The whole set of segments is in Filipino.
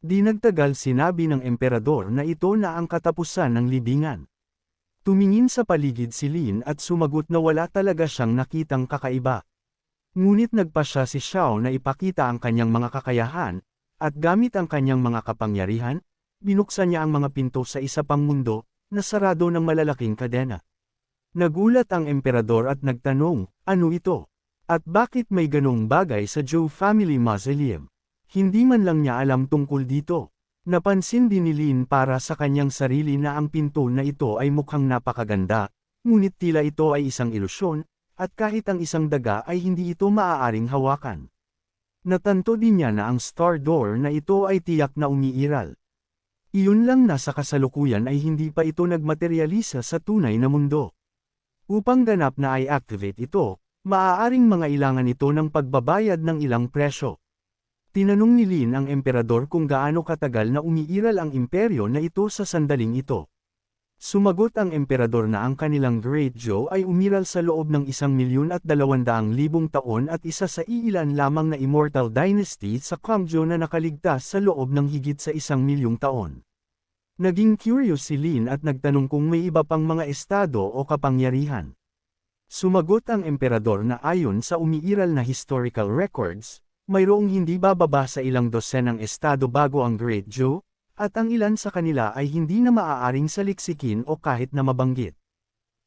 Di nagtagal sinabi ng emperador na ito na ang katapusan ng libingan. Tumingin sa paligid si Lin at sumagot na wala talaga siyang nakitang kakaiba. Ngunit nagpasya si Xiao na ipakita ang kanyang mga kakayahan, at gamit ang kanyang mga kapangyarihan, binuksan niya ang mga pinto sa isa pang mundo, na sarado ng malalaking kadena. Nagulat ang emperador at nagtanong, ano ito? At bakit may ganong bagay sa Zhou family mausoleum? Hindi man lang niya alam tungkol dito. Napansin din ni Lin para sa kanyang sarili na ang pinto na ito ay mukhang napakaganda, ngunit tila ito ay isang ilusyon, at kahit ang isang daga ay hindi ito maaaring hawakan. Natanto din niya na ang Star Door na ito ay tiyak na umiiral. Iyon lang na sa kasalukuyan ay hindi pa ito nagmaterialisa sa tunay na mundo. Upang ganap na i-activate ito, maaaring mangailangan ito ng pagbabayad ng ilang presyo. Tinanong ni Lin ang emperador kung gaano katagal na umiiral ang imperyo na ito sa sandaling ito. Sumagot ang emperador na ang kanilang Great Zhou ay umiral sa loob ng 1,200,000 taon at isa sa iilan lamang na immortal dynasty sa Kangzhou na nakaligtas sa loob ng higit sa 1,000,000 taon. Naging curious si Lin at nagtanong kung may iba pang mga estado o kapangyarihan. Sumagot ang emperador na ayon sa umiiral na historical records, mayroong hindi bababa sa ilang dosenang estado bago ang Great Zhou, at ang ilan sa kanila ay hindi na maaaring saliksikin o kahit na mabanggit.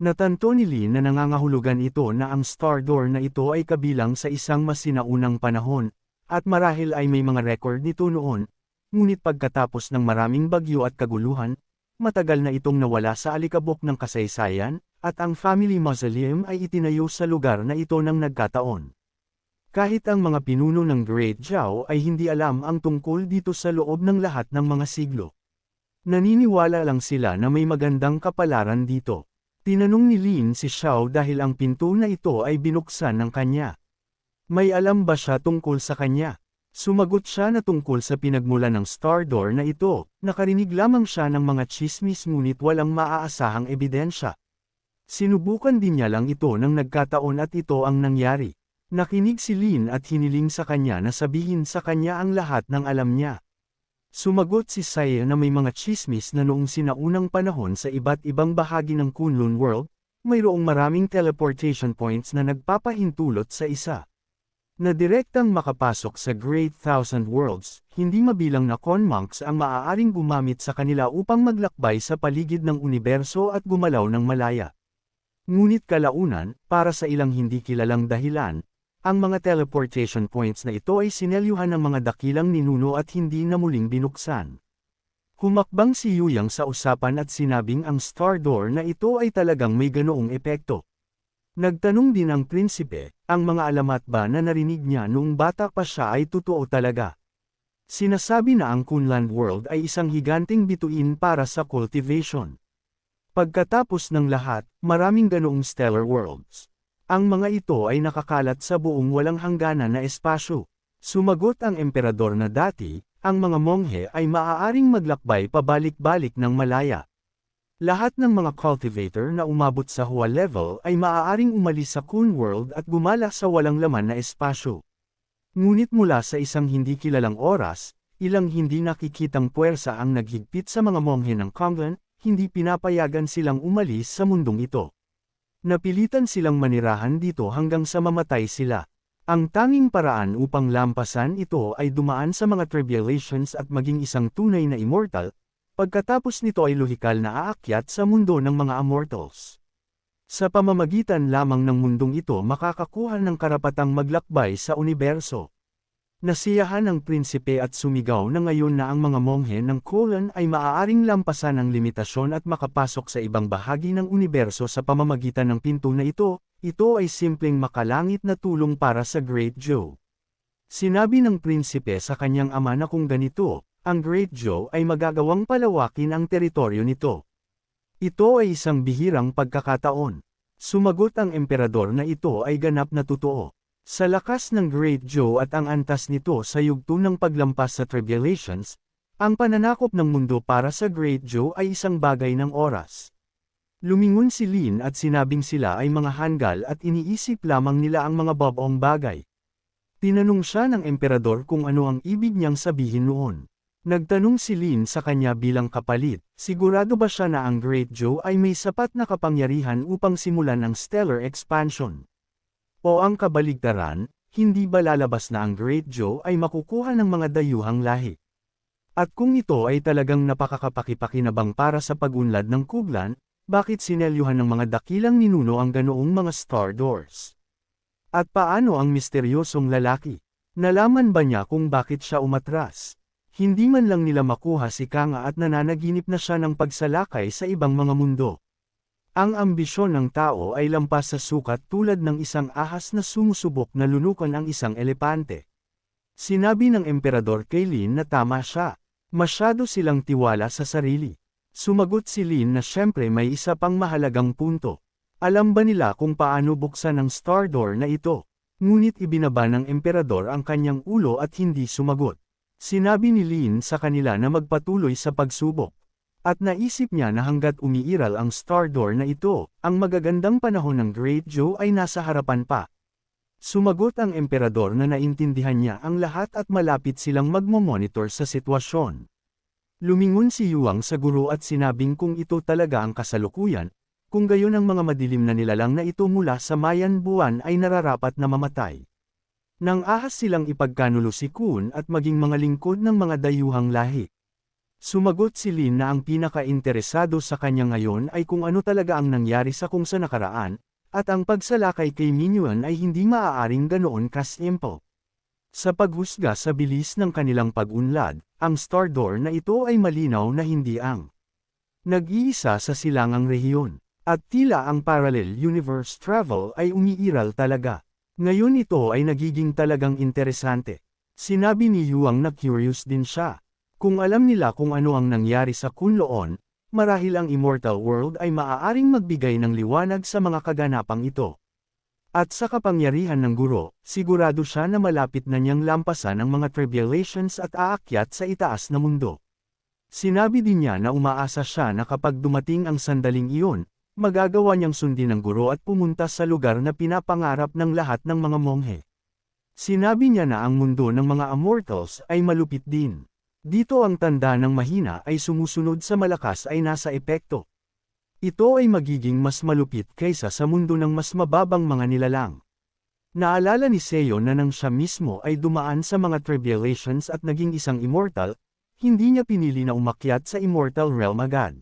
Natanto ni Lin na nangangahulugan ito na ang Star Door na ito ay kabilang sa isang mas sinaunang panahon, at marahil ay may mga record nito noon, ngunit pagkatapos ng maraming bagyo at kaguluhan, matagal na itong nawala sa alikabok ng kasaysayan, at ang family mausoleum ay itinayo sa lugar na ito nang nagkataon. Kahit ang mga pinuno ng Great Zhou ay hindi alam ang tungkol dito sa loob ng lahat ng mga siglo. Naniniwala lang sila na may magandang kapalaran dito. Tinanong ni Lin si Xiao dahil ang pinto na ito ay binuksan ng kanya. May alam ba siya tungkol sa kanya? Sumagot siya na tungkol sa pinagmulan ng Star Door na ito, nakarinig lamang siya ng mga tsismis ngunit walang maaasahang ebidensya. Sinubukan din niya lang ito nang nagkataon at ito ang nangyari. Nakinig si Lin at hiniling sa kanya na sabihin sa kanya ang lahat ng alam niya. Sumagot si Saya na may mga tsismis na noong sinaunang panahon sa iba't ibang bahagi ng Kunlun World, mayroong maraming teleportation points na nagpapahintulot sa isa. Na direktang makapasok sa Great Thousand Worlds, hindi mabilang na con monks ang maaaring gumamit sa kanila upang maglakbay sa paligid ng universo at gumalaw ng malaya. Ngunit kalaunan, para sa ilang hindi kilalang dahilan, ang mga teleportation points na ito ay sinelyuhan ng mga dakilang ninuno at hindi na muling binuksan. Humakbang si Yuyang sa usapan at sinabing ang Star Door na ito ay talagang may ganoong epekto. Nagtanong din ang prinsipe, ang mga alamat ba na narinig niya noong bata pa siya ay totoo talaga. Sinasabi na ang Kunlun World ay isang higanting bituin para sa cultivation. Pagkatapos ng lahat, maraming ganoong stellar worlds. Ang mga ito ay nakakalat sa buong walang hangganan na espasyo. Sumagot ang emperador na dati, ang mga monghe ay maaaring maglakbay pabalik-balik ng malaya. Lahat ng mga cultivator na umabot sa Hua level ay maaaring umalis sa Kun World at gumala sa walang laman na espasyo. Ngunit mula sa isang hindi kilalang oras, ilang hindi nakikitang puwersa ang naghigpit sa mga monghe ng Kanglan, hindi pinapayagan silang umalis sa mundong ito. Napilitan silang manirahan dito hanggang sa mamatay sila. Ang tanging paraan upang lampasan ito ay dumaan sa mga tribulations at maging isang tunay na immortal, pagkatapos nito ay lohikal na aakyat sa mundo ng mga immortals. Sa pamamagitan lamang ng mundong ito makakakuha ng karapatang maglakbay sa universo. Nasiyahan ang prinsipe at sumigaw na ngayon na ang mga monghe ng Kunlun ay maaaring lampasan ang limitasyon at makapasok sa ibang bahagi ng universo sa pamamagitan ng pinto na ito ay simpleng makalangit na tulong para sa Great Zhou. Sinabi ng prinsipe sa kanyang ama na kung ganito, ang Great Zhou ay magagawang palawakin ang teritoryo nito. Ito ay isang bihirang pagkakataon. Sumagot ang emperador na ito ay ganap na totoo. Sa lakas ng Great Zhou at ang antas nito sa yugto ng paglampas sa tribulations, ang pananakop ng mundo para sa Great Zhou ay isang bagay ng oras. Lumingon si Lin at sinabing sila ay mga hanggal at iniisip lamang nila ang mga babaong bagay. Tinanong siya ng emperador kung ano ang ibig niyang sabihin noon. Nagtanong si Lin sa kanya bilang kapalit, sigurado ba siya na ang Great Joe ay may sapat na kapangyarihan upang simulan ang stellar expansion? O ang kabaligtaran, hindi ba lalabas na ang Great Joe ay makukuha ng mga dayuhang lahi? At kung ito ay talagang napakakapakipakinabang para sa pag-unlad ng Kuglan, bakit sinelyuhan ng mga dakilang ninuno ang ganoong mga Star Doors? At paano ang misteryosong lalaki? Nalaman ba niya kung bakit siya umatras? Hindi man lang nila makuha si Kanga at nananaginip na siya ng pagsalakay sa ibang mga mundo. Ang ambisyon ng tao ay lampas sa sukat tulad ng isang ahas na sumusubok na lunukan ang isang elepante. Sinabi ng emperador kay Lin na tama siya. Masyado silang tiwala sa sarili. Sumagot si Lin na syempre may isa pang mahalagang punto. Alam ba nila kung paano buksan ang Star Door na ito? Ngunit ibinaba ng emperador ang kanyang ulo at hindi sumagot. Sinabi ni Lin sa kanila na magpatuloy sa pagsubok. At naisip niya na hanggat umiiral ang Star Door na ito, ang magagandang panahon ng Great Joe ay nasa harapan pa. Sumagot ang emperador na naintindihan niya ang lahat at malapit silang magmomonitor sa sitwasyon. Lumingon si Yuang sa guro at sinabing kung ito talaga ang kasalukuyan, kung gayon ang mga madilim na nilalang na ito mula sa Mayan buwan ay nararapat na mamatay. Nang ahas silang ipagkanulo si Kun at maging mga lingkod ng mga dayuhang lahi. Sumagot si Lin na ang pinaka-interesado sa kanya ngayon ay kung ano talaga ang nangyari sa kung sa nakaraan, at ang pagsalakay kay Minyuan ay hindi maaaring ganoon kasimple. Sa paghusga sa bilis ng kanilang pag-unlad, ang Star Door na ito ay malinaw na hindi ang nag-iisa sa silangang rehiyon, at tila ang parallel universe travel ay umiiral talaga. Ngayon ito ay nagiging talagang interesante. Sinabi ni Yuang na curious din siya. Kung alam nila kung ano ang nangyari sa Kunloon, marahil ang Immortal World ay maaaring magbigay ng liwanag sa mga kaganapang ito. At sa kapangyarihan ng guro, sigurado siya na malapit na niyang lampasan ang mga tribulations at aakyat sa itaas na mundo. Sinabi din niya na umaasa siya na kapag dumating ang sandaling iyon, magagawa niyang sundin ang guro at pumunta sa lugar na pinapangarap ng lahat ng mga monghe. Sinabi niya na ang mundo ng mga immortals ay malupit din. Dito ang tanda ng mahina ay sumusunod sa malakas ay nasa epekto. Ito ay magiging mas malupit kaysa sa mundo ng mas mababang mga nilalang. Naalala ni Seo na nang siya mismo ay dumaan sa mga tribulations at naging isang immortal, hindi niya pinili na umakyat sa immortal realm agad.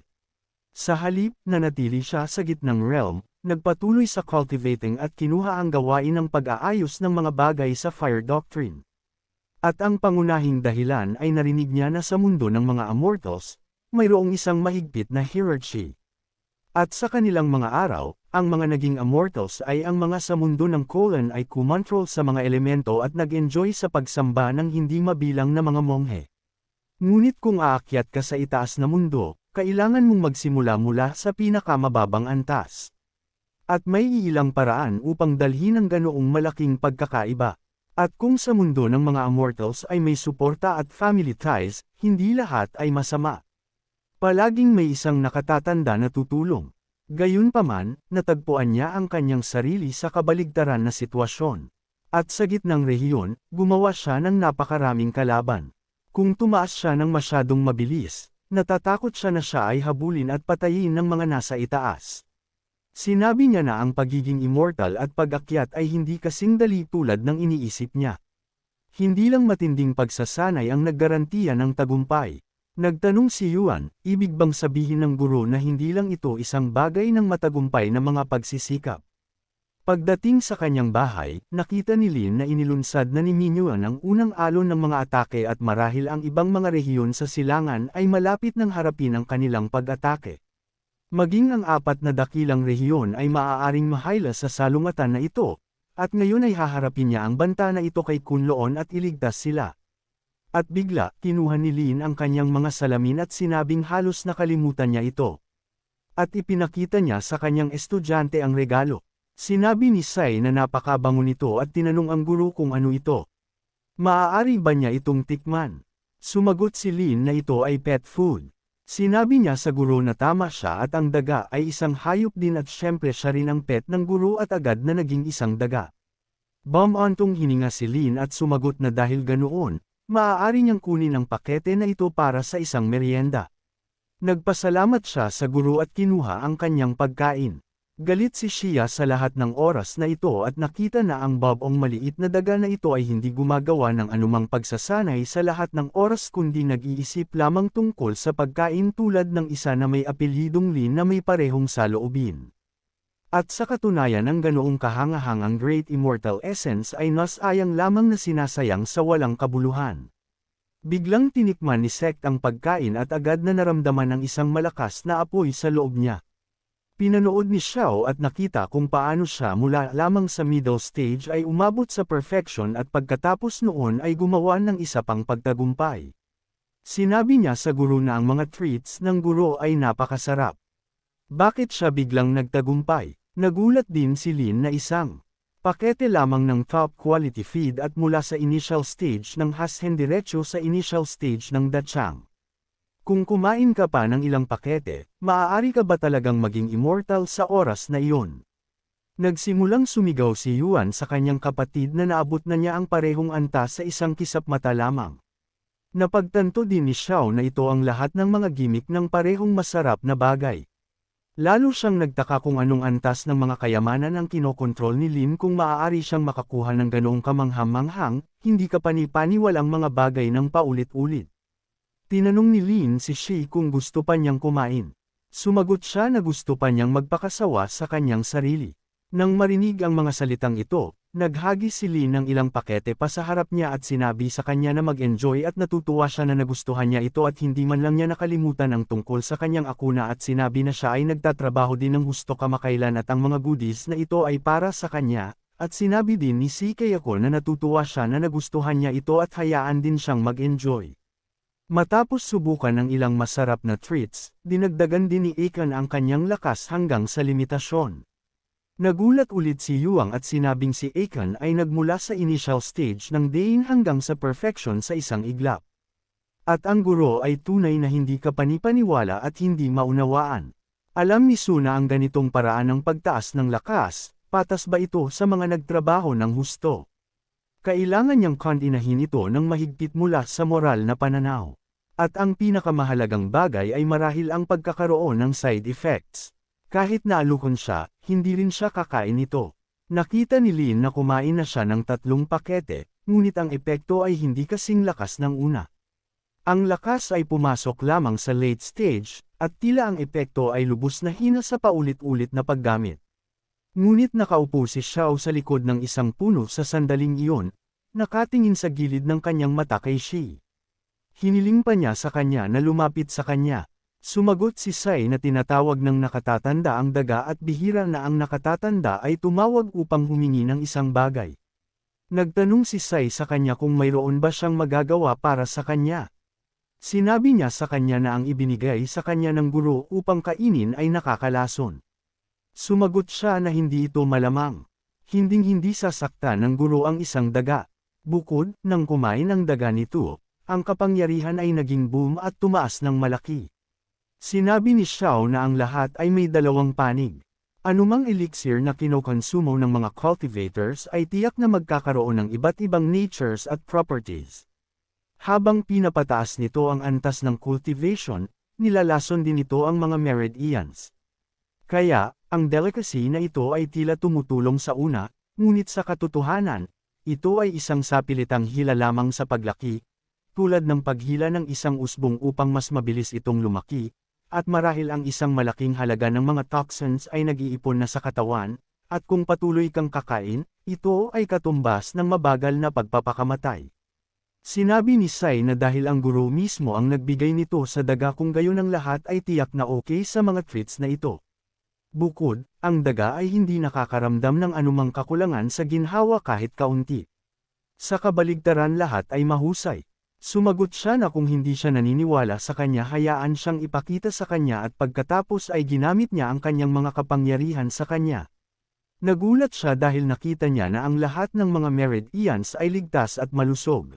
Sa halip, nanatili siya sa gitnang realm, nagpatuloy sa cultivating at kinuha ang gawain ng pag-aayos ng mga bagay sa Fire Doctrine. At ang pangunahing dahilan ay narinig niya na sa mundo ng mga immortals, mayroong isang mahigpit na hierarchy. At sa kanilang mga araw, ang mga naging immortals ay ang mga sa mundo ng Kolan ay kumontrol sa mga elemento at nag-enjoy sa pagsamba ng hindi mabilang na mga monghe. Ngunit kung aakyat ka sa itaas na mundo, kailangan mong magsimula mula sa pinakamababang antas. At may iilang paraan upang dalhin ang ganoong malaking pagkakaiba. At kung sa mundo ng mga immortals ay may suporta at family ties, hindi lahat ay masama. Palaging may isang nakatatanda na tutulong. Gayunpaman, natagpuan niya ang kanyang sarili sa kabaligtaran na sitwasyon. At sa gitnang rehiyon, gumawa siya ng napakaraming kalaban. Kung tumaas siya ng masyadong mabilis, natatakot siya na siya ay habulin at patayin ng mga nasa itaas. Sinabi niya na ang pagiging immortal at pag-akyat ay hindi kasing dali tulad ng iniisip niya. Hindi lang matinding pagsasanay ang naggarantiya ng tagumpay. Nagtanong si Yuan, ibig bang sabihin ng guro na hindi lang ito isang bagay ng matagumpay na mga pagsisikap? Pagdating sa kanyang bahay, nakita ni Lin na inilunsad na ni Minyuan ang unang alon ng mga atake at marahil ang ibang mga rehiyon sa silangan ay malapit ng harapin ang kanilang pag-atake. Maging ang apat na dakilang rehiyon ay maaaring mahayla sa salungatan na ito, at ngayon ay haharapin niya ang banta na ito kay Kunloon at iligtas sila. At bigla, kinuha ni Lin ang kanyang mga salamin at sinabing halos nakalimutan niya ito. At ipinakita niya sa kanyang estudyante ang regalo. Sinabi ni Sai na napakabango nito at tinanong ang guro kung ano ito. Maaari ba niya itong tikman? Sumagot si Lin na ito ay pet food. Sinabi niya sa guro na tama siya at ang daga ay isang hayop din at syempre siya rin ang pet ng guro at agad na naging isang daga. Bumantong hininga si Lin at sumagot na dahil ganoon, maaari niyang kunin ang pakete na ito para sa isang merienda. Nagpasalamat siya sa guro at kinuha ang kanyang pagkain. Galit si Shia sa lahat ng oras na ito at nakita na ang babong maliit na daga na ito ay hindi gumagawa ng anumang pagsasanay sa lahat ng oras kundi nag-iisip lamang tungkol sa pagkain tulad ng isa na may apelyidong Lin na may parehong saloobin. At sa katunayan ang ganoong kahangahangang Great Immortal Essence ay nasayang lamang na sinasayang sa walang kabuluhan. Biglang tinikman ni Sect ang pagkain at agad na naramdaman ang isang malakas na apoy sa loob niya. Pinanood ni Xiao at nakita kung paano siya mula lamang sa middle stage ay umabot sa perfection at pagkatapos noon ay gumawa ng isa pang pagtagumpay. Sinabi niya sa guro na ang mga treats ng guro ay napakasarap. Bakit siya biglang nagtagumpay? Nagulat din si Lin na isang pakete lamang ng top quality feed at mula sa initial stage ng Hashen diretso sa initial stage ng Dachang. Kung kumain ka pa ng ilang pakete, maaari ka ba talagang maging immortal sa oras na iyon? Nagsimulang sumigaw si Yuan sa kanyang kapatid na naabot na niya ang parehong antas sa isang kisap mata lamang. Napagtanto din ni Xiao na ito ang lahat ng mga gimmick ng parehong masarap na bagay. Lalo siyang nagtaka kung anong antas ng mga kayamanan ang kinokontrol ni Lin kung maaari siyang makakuha ng ganoong kamanghang-manghang, hindi kapani-paniwalang mga bagay ng paulit-ulit. Tinanong ni Lin si Shi kung gusto pa niyang kumain. Sumagot siya na gusto pa niyang magpakasawa sa kanyang sarili. Nang marinig ang mga salitang ito, naghagi si Lin ng ilang pakete pa sa harap niya at sinabi sa kanya na mag-enjoy at natutuwa siya na nagustuhan niya ito at hindi man lang niya nakalimutan ang tungkol sa kanyang akuna at sinabi na siya ay nagtatrabaho din ng husto kamakailan at ang mga goodies na ito ay para sa kanya, at sinabi din ni si Kayako na natutuwa siya na nagustuhan niya ito at hayaan din siyang mag-enjoy. Matapos subukan ng ilang masarap na treats, dinagdagan din ni Akan ang kanyang lakas hanggang sa limitasyon. Nagulat ulit si Yuang at sinabing si Akan ay nagmula sa initial stage ng Dain hanggang sa perfection sa isang iglap. At ang guro ay tunay na hindi kapanipaniwala at hindi maunawaan. Alam ni Su na ang ganitong paraan ng pagtaas ng lakas, patas ba ito sa mga nagtrabaho ng husto? Kailangan niyang kondinahin ito ng mahigpit mula sa moral na pananaw. At ang pinakamahalagang bagay ay marahil ang pagkakaroon ng side effects. Kahit naalukon siya, hindi rin siya kakain ito. Nakita ni Lin na kumain na siya ng 3 pakete, ngunit ang epekto ay hindi kasing lakas ng una. Ang lakas ay pumasok lamang sa late stage, at tila ang epekto ay lubos na hina sa paulit-ulit na paggamit. Ngunit nakaupo si Xiao sa likod ng isang puno sa sandaling iyon, nakatingin sa gilid ng kanyang mata kay Shi. Hiniling pa niya sa kanya na lumapit sa kanya. Sumagot si Sai na tinatawag ng nakatatanda ang daga at bihira na ang nakatatanda ay tumawag upang humingi ng isang bagay. Nagtanong si Sai sa kanya kung mayroon ba siyang magagawa para sa kanya. Sinabi niya sa kanya na ang ibinigay sa kanya ng guro upang kainin ay nakakalason. Sumagot siya na hindi ito malamang. Hinding-hindi sasaktan ng guro ang isang daga. Bukod, nang kumain ang daga nito, ang kapangyarihan ay naging boom at tumaas ng malaki. Sinabi ni Xiao na ang lahat ay may 2 panig. Anumang elixir na kinokonsumo ng mga cultivators ay tiyak na magkakaroon ng iba't ibang natures at properties. Habang pinapataas nito ang antas ng cultivation, nilalason din ito ang mga meridians. Kaya, ang delicacy na ito ay tila tumutulong sa una, ngunit sa katotohanan, ito ay isang sapilitang hila lamang sa paglaki, tulad ng paghila ng isang usbong upang mas mabilis itong lumaki, at marahil ang isang malaking halaga ng mga toxins ay nag-iipon na sa katawan, at kung patuloy kang kakain, ito ay katumbas ng mabagal na pagpapakamatay. Sinabi ni Sai na dahil ang guro mismo ang nagbigay nito sa daga kung gayon ang lahat ay tiyak na okay sa mga treats na ito. Bukod, ang daga ay hindi nakakaramdam ng anumang kakulangan sa ginhawa kahit kaunti. Sa kabaligtaran lahat ay mahusay. Sumagot siya na kung hindi siya naniniwala sa kanya hayaan siyang ipakita sa kanya at pagkatapos ay ginamit niya ang kanyang mga kapangyarihan sa kanya. Nagulat siya dahil nakita niya na ang lahat ng mga meridians ay ligtas at malusog.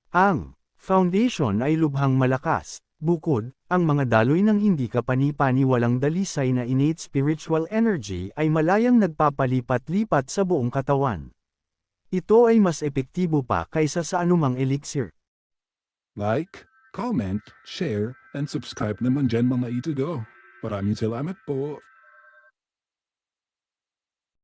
Ang foundation ay lubhang malakas. Bukod, ang mga daloy ng hindi kapani-paniwalang dalisay na innate spiritual energy ay malayang nagpapalipat-lipat sa buong katawan. Ito ay mas epektibo pa kaysa sa anumang elixir. Like, comment, share, and subscribe naman dyan mga itudo. Maraming salamat po.